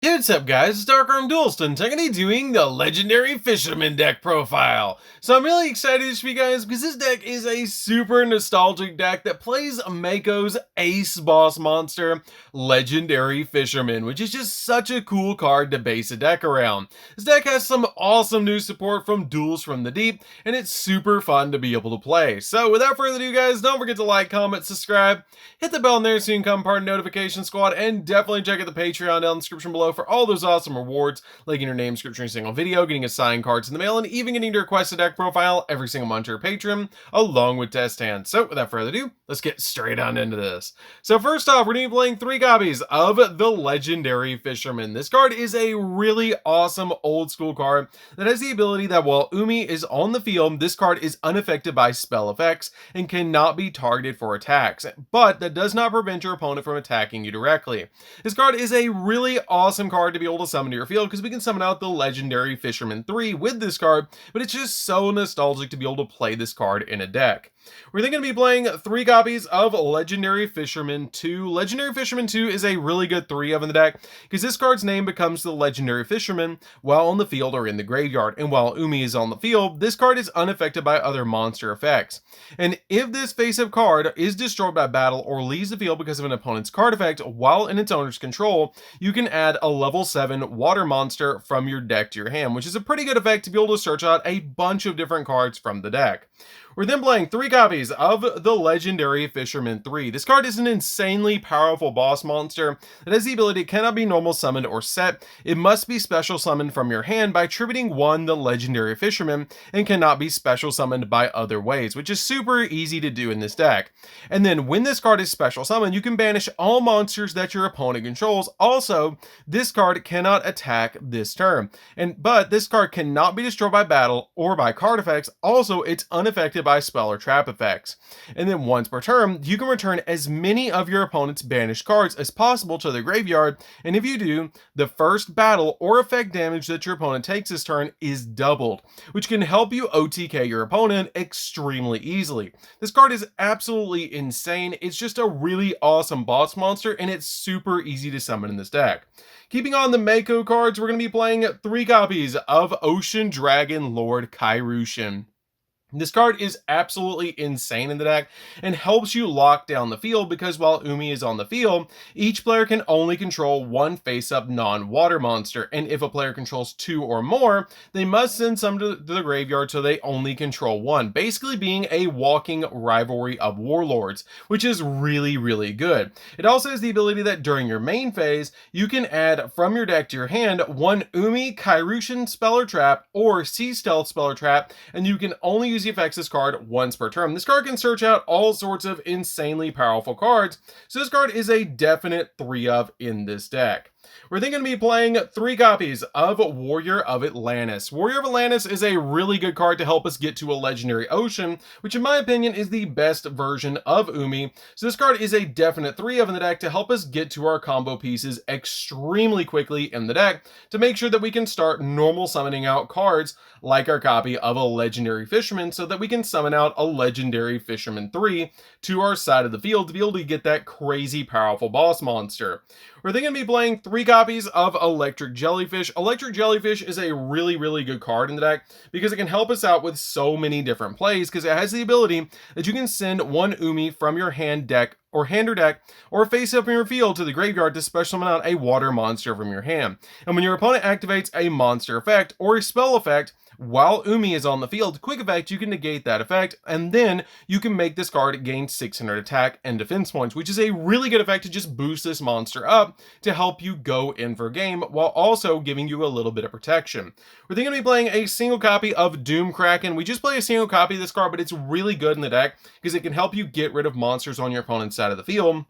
Hey, what's up guys, it's DarkArmedDuelist and today doing the legendary Fisherman deck profile. So I'm really excited to show you guys because this deck is a super nostalgic deck that plays Mako's ace boss monster, Legendary Fisherman, which is just such a cool card to base a deck around. This deck has some awesome new support from Duels from the Deep, and it's super fun to be able to play. So without further ado guys, don't forget to like, comment, subscribe, hit the bell in there so you can become part of Notification Squad, and definitely check out the Patreon down in the description below for all those awesome rewards, like getting your name description in a single video, getting assigned cards in the mail, and even getting to request a deck profile every single month to your Patreon, along with test hands. So without further ado, let's get straight on into this. So first off, we're going to be playing 3 copies of the Legendary Fisherman. This card is a really awesome old school card that has the ability that while Umi is on the field, this card is unaffected by spell effects and cannot be targeted for attacks, but that does not prevent your opponent from attacking you directly. This card is a really awesome card to be able to summon to your field because we can summon out the Legendary Fisherman 3 with this card, but it's just so nostalgic to be able to play this card in a deck. We're then going to be playing 3 copies of Legendary Fisherman 2. Legendary Fisherman 2 is a really good 3-of in the deck because this card's name becomes the Legendary Fisherman while on the field or in the graveyard, and while Umi is on the field, this card is unaffected by other monster effects. And if this face-up card is destroyed by battle or leaves the field because of an opponent's card effect while in its owner's control, you can add a level 7 water monster from your deck to your hand, which is a pretty good effect to be able to search out a bunch of different cards from the deck. We're then playing 3 copies of the Legendary Fisherman 3. This card is an insanely powerful boss monster that has the ability it cannot be normal summoned or set. It must be special summoned from your hand by attributing 1 the Legendary Fisherman and cannot be special summoned by other ways, which is super easy to do in this deck. And then when this card is special summoned, you can banish all monsters that your opponent controls. Also, this card cannot attack this turn, but this card cannot be destroyed by battle or by card effects. Also, it's unaffected by spell or trap effects. And then once per turn, you can return as many of your opponent's banished cards as possible to the graveyard, and if you do, the first battle or effect damage that your opponent takes this turn is doubled, which can help you OTK your opponent extremely easily. This card is absolutely insane. It's just a really awesome boss monster, and it's super easy to summon in this deck. Keeping on the Mako cards, we're going to be playing 3 copies of Ocean Dragon Lord Kairushin. This card is absolutely insane in the deck and helps you lock down the field because while Umi is on the field, each player can only control 1 face-up non-water monster, and if a player controls 2 or more, they must send some to the graveyard so they only control 1, basically being a walking rivalry of warlords, which is really good. It also has the ability that during your main phase, you can add from your deck to your hand 1 Umi Kairushin spell or trap or Sea Stealth spell or trap, and you can only use the effects this card once per turn. This card can search out all sorts of insanely powerful cards, so this card is a definite 3-of in this deck. We're then going to be playing 3 copies of Warrior of Atlantis. Warrior of Atlantis is a really good card to help us get to a Legendary Ocean, which in my opinion is the best version of Umi. So this card is a definite 3-of in the deck to help us get to our combo pieces extremely quickly in the deck to make sure that we can start normal summoning out cards like our copy of a Legendary Fisherman so that we can summon out a Legendary Fisherman 3 to our side of the field to be able to get that crazy powerful boss monster. We're then going to be playing 3 copies of Electric Jellyfish. Electric Jellyfish is a really good card in the deck because it can help us out with so many different plays because it has the ability that you can send 1 Umi from your hand deck or hand or deck or face up in your field to the graveyard to special summon out a water monster from your hand. And when your opponent activates a monster effect or a spell effect while Umi is on the field, quick effect, you can negate that effect, and then you can make this card gain 600 attack and defense points, which is a really good effect to just boost this monster up to help you go in for game while also giving you a little bit of protection. We're then going to be playing a single copy of Doom Kraken. We just play a single copy of this card, but it's really good in the deck because it can help you get rid of monsters on your opponent's side of the field.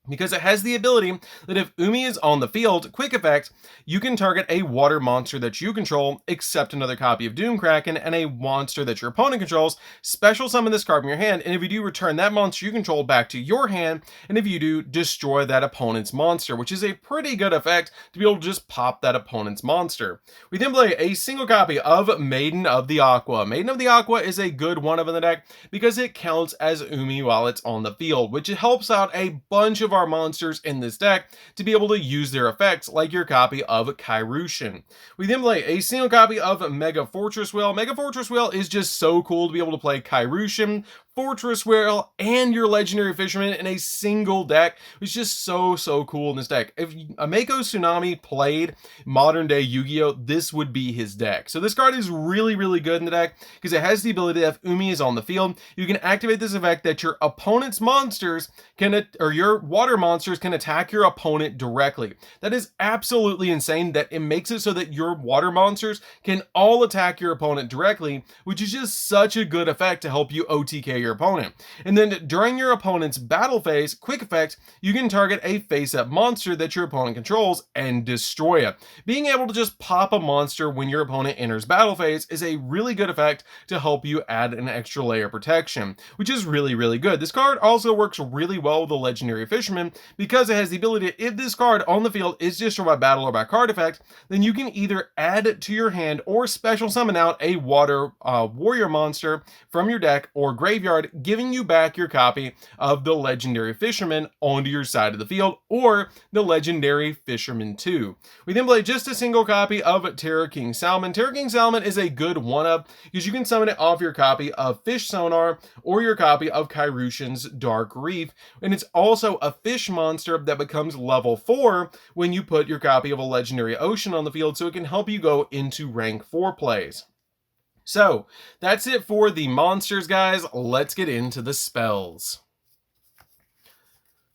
Because it has the ability that if Umi is on the field, quick effect, you can target a water monster that you control, except another copy of Doom Kraken, and a monster that your opponent controls, special summon this card from your hand, and if you do, return that monster you control back to your hand, and if you do, destroy that opponent's monster, which is a pretty good effect to be able to just pop that opponent's monster. We then play a single copy of Maiden of the Aqua. Maiden of the Aqua is a good 1-of in the deck because it counts as Umi while it's on the field, which helps out a bunch of our monsters in this deck to be able to use their effects, like your copy of Kairushin. We then play a single copy of Mega Fortress Wheel. Mega Fortress Wheel is just so cool to be able to play Kairushin, Fortress Wheel, and your Legendary Fisherman in a single deck. It's just so cool in this deck. If Mako Tsunami played modern day Yu-Gi-Oh, this would be his deck. So this card is really good in the deck because it has the ability that if Umi is on the field, you can activate this effect that your opponent's monsters can, or your water monsters can attack your opponent directly. That is absolutely insane that it makes it so that your water monsters can all attack your opponent directly, which is just such a good effect to help you OTK your opponent. And then during your opponent's battle phase, quick effect, you can target a face-up monster that your opponent controls and destroy it. Being able to just pop a monster when your opponent enters battle phase is a really good effect to help you add an extra layer of protection, which is really good. This card also works really well with the Legendary Fisherman because it has the ability to, if this card on the field is destroyed by battle or by card effect, then you can either add it to your hand or special summon out a water warrior monster from your deck or graveyard, giving you back your copy of the Legendary Fisherman onto your side of the field, or the Legendary Fisherman 2. We then play just a single copy of Terror King Salmon. Terror King Salmon is a good one-up because you can summon it off your copy of Fish Sonar or your copy of Kairushin's Dark Reef, and it's also a fish monster that becomes level 4 when you put your copy of a Legendary Ocean on the field, so it can help you go into rank 4 plays. So that's it for the monsters, guys. Let's get into the spells.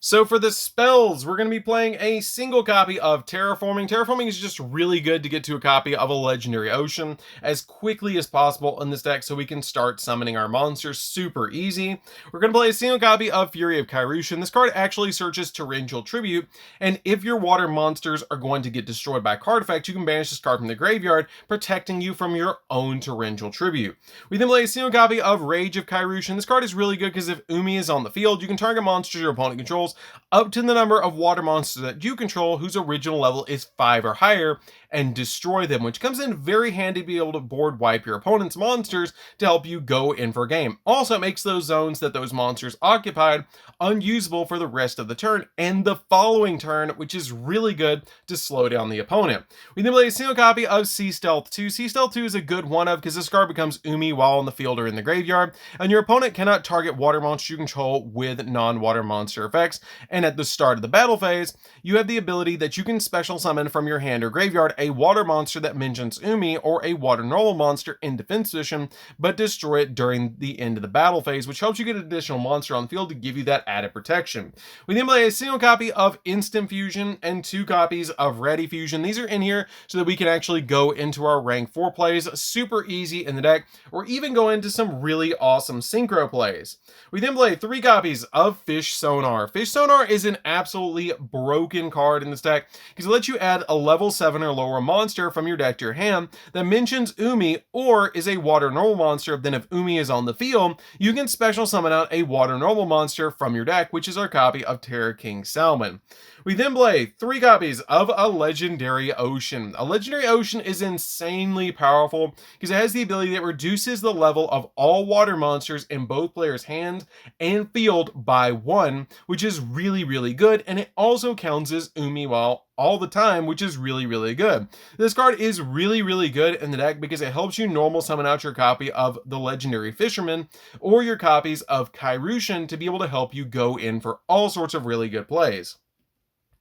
So for the spells, we're going to be playing a single copy of Terraforming. Terraforming is just really good to get to a copy of a Legendary Ocean as quickly as possible in this deck so we can start summoning our monsters super easy. We're going to play a single copy of Fury of Kairushin. This card actually searches Torrential Tribute, and if your water monsters are going to get destroyed by card effect, you can banish this card from the graveyard, protecting you from your own Torrential Tribute. We then play a single copy of Rage of Kairushin. This card is really good because if Umi is on the field, you can target monsters your opponent controls up to the number of water monsters that you control whose original level is 5 or higher and destroy them, which comes in very handy to be able to board wipe your opponent's monsters to help you go in for a game. Also, it makes those zones that those monsters occupied unusable for the rest of the turn and the following turn, which is really good to slow down the opponent. We then play a single copy of Sea Stealth 2. Sea Stealth 2 is a good one-of because this card becomes Umi while on the field or in the graveyard, and your opponent cannot target water monsters you control with non-water monster effects. And at the start of the battle phase, you have the ability that you can special summon from your hand or graveyard a water monster that mentions Umi or a water normal monster in defense position, but destroy it during the end of the battle phase, which helps you get an additional monster on the field to give you that added protection. We then play a single copy of Instant Fusion and 2 copies of Ready Fusion. These are in here so that we can actually go into our rank 4 plays super easy in the deck, or even go into some really awesome synchro plays. We then play 3 copies of Fish Sonar. Fish Sonar is an absolutely broken card in this deck because it lets you add a level 7 or lower monster from your deck to your hand that mentions Umi or is a water normal monster. Then if Umi is on the field, you can special summon out a water normal monster from your deck, which is our copy of Terror King Salmon. We then play 3 copies of a Legendary Ocean. A Legendary Ocean is insanely powerful because it has the ability that reduces the level of all water monsters in both players' hands and field by 1, which is really good, and it also counts as Umi while all the time, which is really good. This card is really good in the deck because it helps you normal summon out your copy of the Legendary Fisherman or your copies of Kairushin to be able to help you go in for all sorts of really good plays.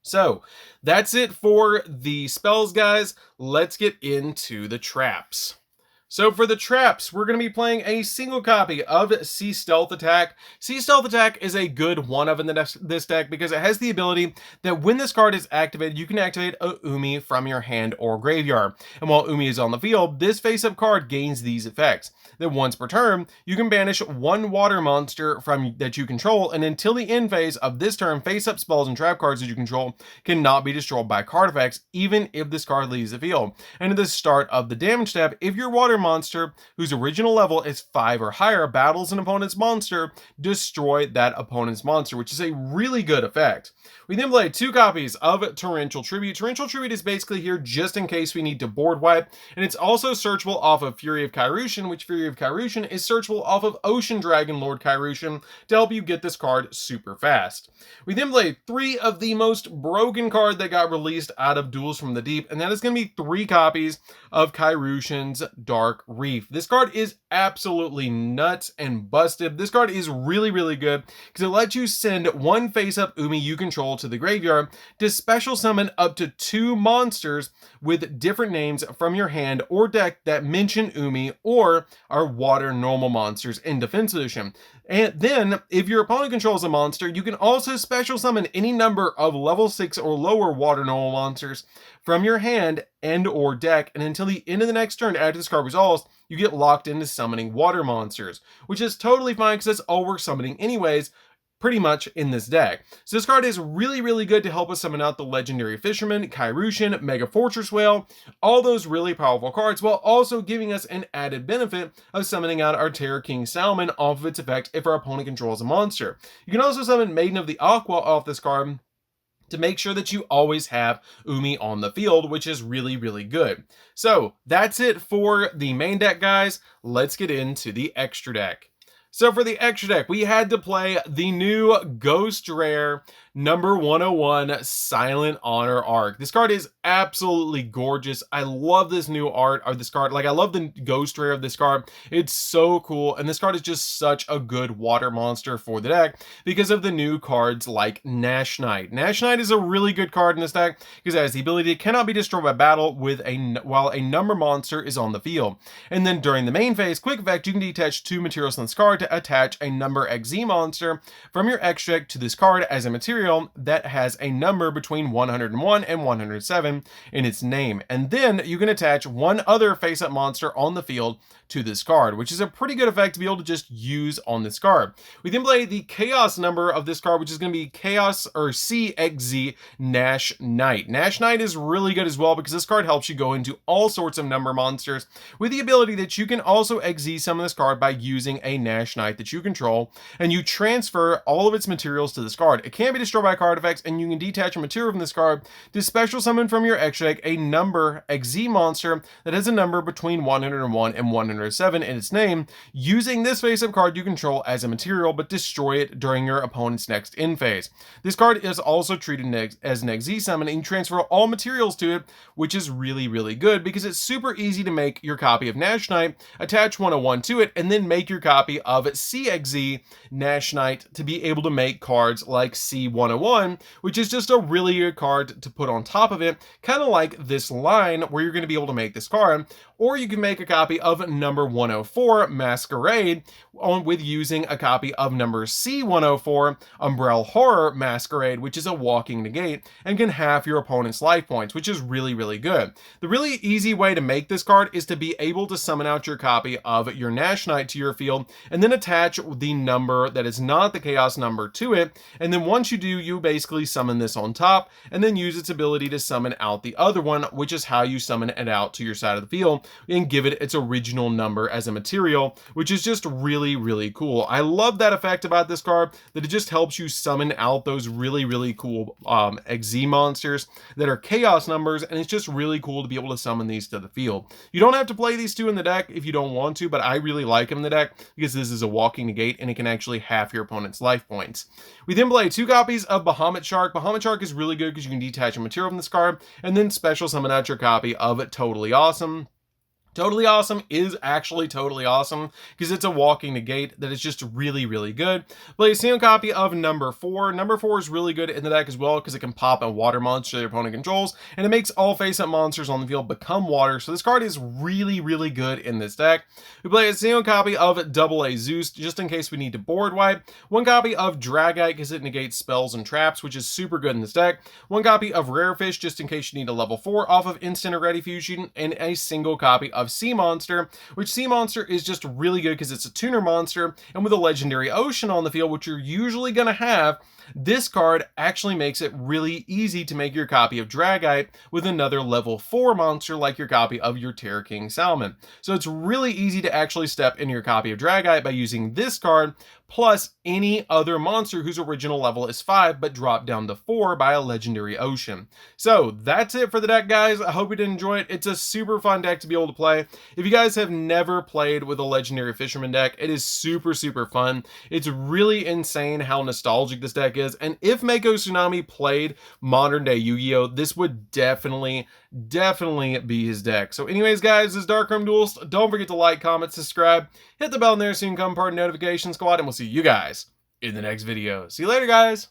So that's it for the spells, guys. Let's get into the traps. So for the traps, we're going to be playing a single copy of Sea Stealth Attack. Sea Stealth Attack is a good one-of in this deck because it has the ability that when this card is activated, you can activate a Umi from your hand or graveyard. And while Umi is on the field, this face-up card gains these effects. That once per turn, you can banish 1 water monster from that you control, and until the end phase of this turn, face-up spells and trap cards that you control cannot be destroyed by card effects, even if this card leaves the field. And at the start of the damage step, if your water monster whose original level is 5 or higher battles an opponent's monster, destroy that opponent's monster, which is a really good effect. We then play 2 copies of Torrential Tribute. Torrential Tribute is basically here just in case we need to board wipe, and it's also searchable off of Fury of Kairyu-shin, which Fury of Kairyu-shin is searchable off of Ocean Dragon Lord Kairyu-shin to help you get this card super fast. We then play 3 of the most broken card that got released out of Duels from the Deep, and that is going to be 3 copies of Kairyu-shin's Dark Reef. This card is absolutely nuts and busted. This card is really, really good because it lets you send 1 face-up Umi you control to the graveyard to special summon up to 2 monsters with different names from your hand or deck that mention Umi or are water normal monsters in Defense Edition. And then, if your opponent controls a monster, you can also special summon any number of level 6 or lower water normal monsters from your hand and or deck, and until the end of the next turn after this card resolves, you get locked into summoning water monsters, which is totally fine because that's all we're summoning anyways, pretty much in this deck. So this card is really, really good to help us summon out the legendary Fisherman, Kairyu-shin, Mega Fortress Whale, all those really powerful cards, while also giving us an added benefit of summoning out our Terror King Salmon off of its effect if our opponent controls a monster. You can also summon Maiden of the Aqua off this card to make sure that you always have Umi on the field, which is really, really good. So that's it for the main deck, guys. Let's get into the extra deck. So for the extra deck, we had to play the new Ghost Rare number 101 Silent Honor Arc. This card is absolutely gorgeous. I love this new art of this card. Like, I love the Ghost Rare of this card. It's so cool. And this card is just such a good water monster for the deck because of the new cards like Nash Knight. Nash Knight is a really good card in this deck because it has the ability it cannot be destroyed by battle while a number monster is on the field. And then during the main phase, quick effect, you can detach 2 materials from this card to attach a number XZ monster from your extra deck to this card as a material that has a number between 101 and 107 in its name. And then you can attach 1 other face-up monster on the field to this card, which is a pretty good effect to be able to just use on this card. We then play the Chaos number of this card, which is going to be Chaos or CXZ Nash Knight. Nash Knight is really good as well because this card helps you go into all sorts of number monsters with the ability that you can also XZ summon this card by using a Nash Knight that you control, and you transfer all of its materials to this card. It can be destroyed by card effects, and you can detach a material from this card to special summon from your extra deck a number XZ monster that has a number between 101 and 107 in its name, using this face-up card you control as a material, but destroy it during your opponent's next end phase. This card is also treated as an XZ summon, and you transfer all materials to it, which is really, really good because it's super easy to make your copy of Nash Knight, attach 101 to it, and then make your copy of CXZ Nash Knight to be able to make cards like C101, which is just a really good card to put on top of it, kind of like this line where you're going to be able to make this card. Or you can make a copy of number 104 Masquerade with using a copy of number C104 Umbrella Horror Masquerade, which is a walking negate and can halve your opponent's life points, which is really, really good. The really easy way to make this card is to be able to summon out your copy of your Nash Knight to your field and then attach the number that is not the Chaos number to it. And then once you do, you basically summon this on top and then use its ability to summon out the other one, which is how you summon it out to your side of the field and give it its original number as a material, which is just really, really cool. I love that effect about this card, that it just helps you summon out those really, really cool XZ monsters that are Chaos numbers, and it's just really cool to be able to summon these to the field. You don't have to play these 2 in the deck if you don't want to, but I really like them in the deck because this is a walking negate and it can actually half your opponent's life points. We then play 2 copies of Bahamut Shark. Bahamut Shark is really good because you can detach a material from this card and then special summon out your copy of Totally Awesome. Totally Awesome is actually totally awesome because it's a walking negate that is just really, really good. Play a single copy of number 4. Number 4 is really good in the deck as well because it can pop a water monster your opponent controls, and it makes all face-up monsters on the field become water. So this card is really, really good in this deck. We play a single copy of Double A Zeus just in case we need to board wipe. 1 copy of Dragite because it negates spells and traps, which is super good in this deck. 1 copy of Rare Fish just in case you need a level 4 off of instant or ready fusion, and a single copy of have Sea Monster, which Sea Monster is just really good because it's a tuner monster, and with a legendary Ocean on the field, which you're usually going to have, this card actually makes it really easy to make your copy of Dragite with another level 4 monster like your copy of your Terror King Salmon. So it's really easy to actually step in your copy of Dragite by using this card, plus any other monster whose original level is 5 but dropped down to 4 by a legendary Ocean. So that's it for the deck, guys. I hope you did enjoy it. It's a super fun deck to be able to play. If you guys have never played with a legendary Fisherman deck, it is super fun. It's really insane how nostalgic this deck is, and if Mako Tsunami played modern day Yu-Gi-Oh, this would definitely be his deck. So anyways, guys, this is DarkArmedDuelist. Don't forget to like, comment, subscribe, hit the bell in there so you can become part of the notification squad, and we'll see you guys in the next video. See you later, guys.